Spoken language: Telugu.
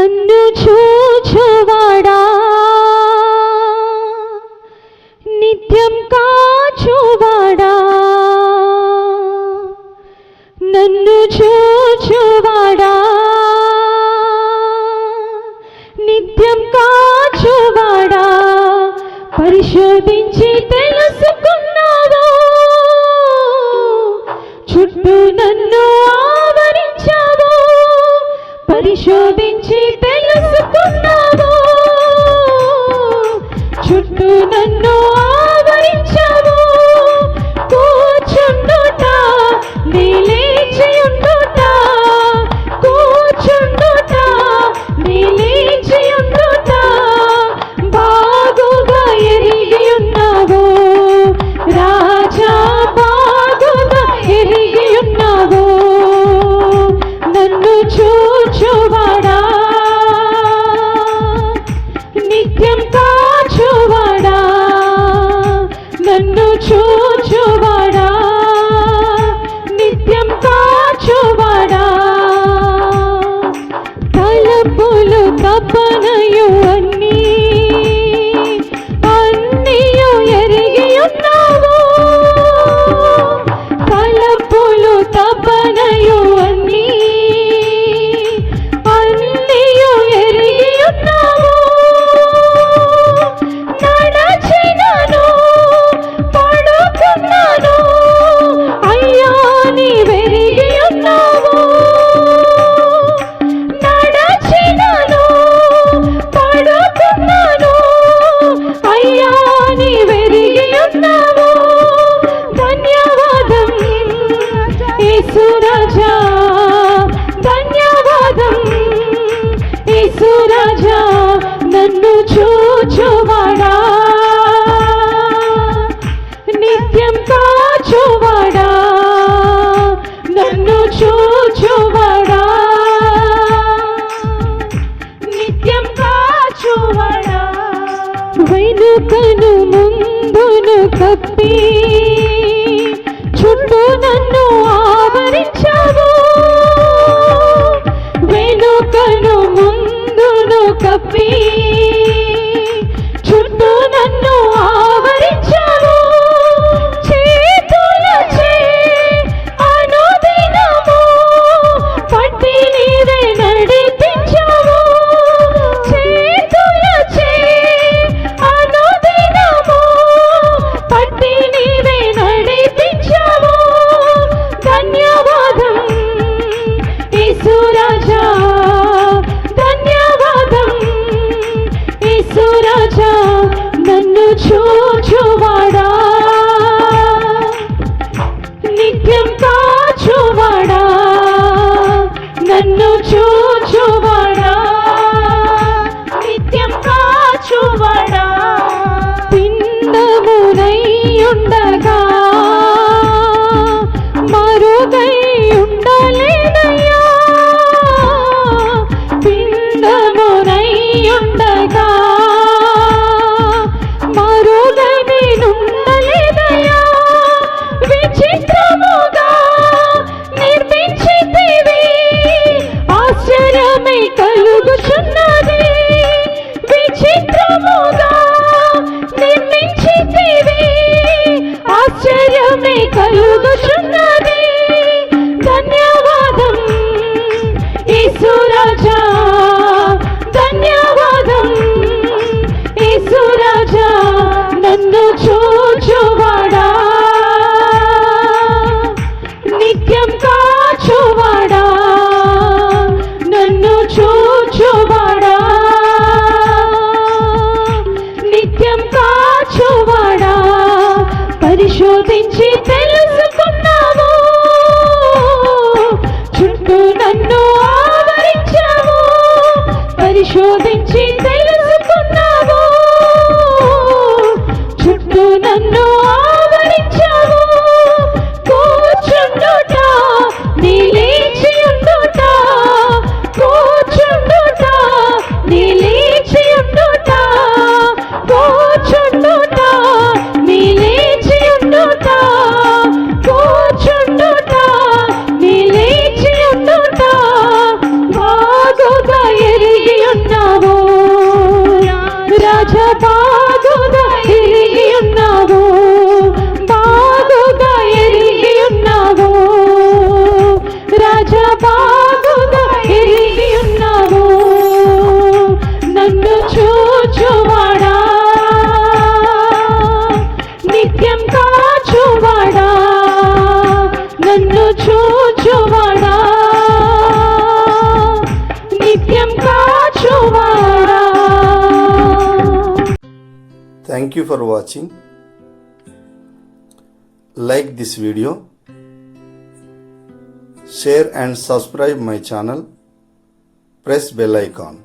నన్ను చూచువాడా నిత్యం కాచువాడా నన్ను చూచువాడా నిత్యం కాచువాడా పరిశోధించి తెలుసుకున్నావు చుట్టూ నన్ను ఆవరించావు పరిశోధించి తెలుసుకున్నావు చుట్టూ నన్ను ఆవరించావు కూర్చుండుట నీ లేచి ఉండుట కూర్చుండుట నీ లేచి ఉండుట బాగుగా ఎరిగి ఉన్నావు రాజా బాగుగా ఎరిగి ఉన్నావు నన్ను చూచువాడా నిత్యం కాచువాడా నన్ను చూచువాడా నిత్యం కాచువాడా తలపులు తపనయు అన్నీయు ఎరిగి ఉన్నావు తలపులు తపనయు అన్నీయు ఎరిగి ఉన్నావు నడచినను పడుకున్నాను అయ్యా నీవెరిగి ఉన్నావు నడచినను పడుకున్నాను అయ్యా నీవెరిగి ఉన్నావు ధన్యవాదం యేసు రాజా ధన్యవాదం యేసు రాజా నన్ను చూచువాడా నిత్యం కాచువాడా నన్ను చూచువాడా నిత్యం కాచువాడా వెనుకను ముందును కప్పి చుట్టూ నన్ను ఆవరించావు వెనుకను ముందును కప్పి చుట్టూ నన్ను ఆవరించావు చేతులచే అనుదినము పట్టి నీవే నడిపించావు చేతులచే అనుదినము పట్టి నీవే నడిపించావు ధన్యవాదం యేసు రాజా ధన్యవాదం యేసు రాజా నన్ను చూచువాడా నిత్యం కాచువాడా నన్ను చూచువాడా నిత్యం కాచువాడా పిండమునై ఉండగా మరుగై ఉండలేదయ్యా పిండమునై ఉండగా మరుగై ఉండలేదయ్యా విచిత్రముగా నిర్మించితివి ఆశ్చర్యమే కలుగుచున్నది విచిత్రముగా నిర్మించితివి ఆశ్చర్యమే కలుగుచున్నది ధన్యవాదం యేసు రాజా ధన్యవాదం యేసు రాజా నన్ను చూచువాడా నిత్యం కాచువాడా నన్ను చూచువాడా నిత్యం కాచువాడా పరిశోధించి తెలుసుకున్నావు రాజా బాగుగా ఎరిగి ఉన్నావు, బాగుగా ఎరిగి ఉన్నావు, రాజా బాగుగా ఎరిగి ఉన్నావు. నన్ను చూచువాడా, నిత్యం కాచువాడా, నన్ను చూచువాడా, నిత్యం కాచువాడా. Thank you for watching. Like this video, share and subscribe my channel. Press bell icon.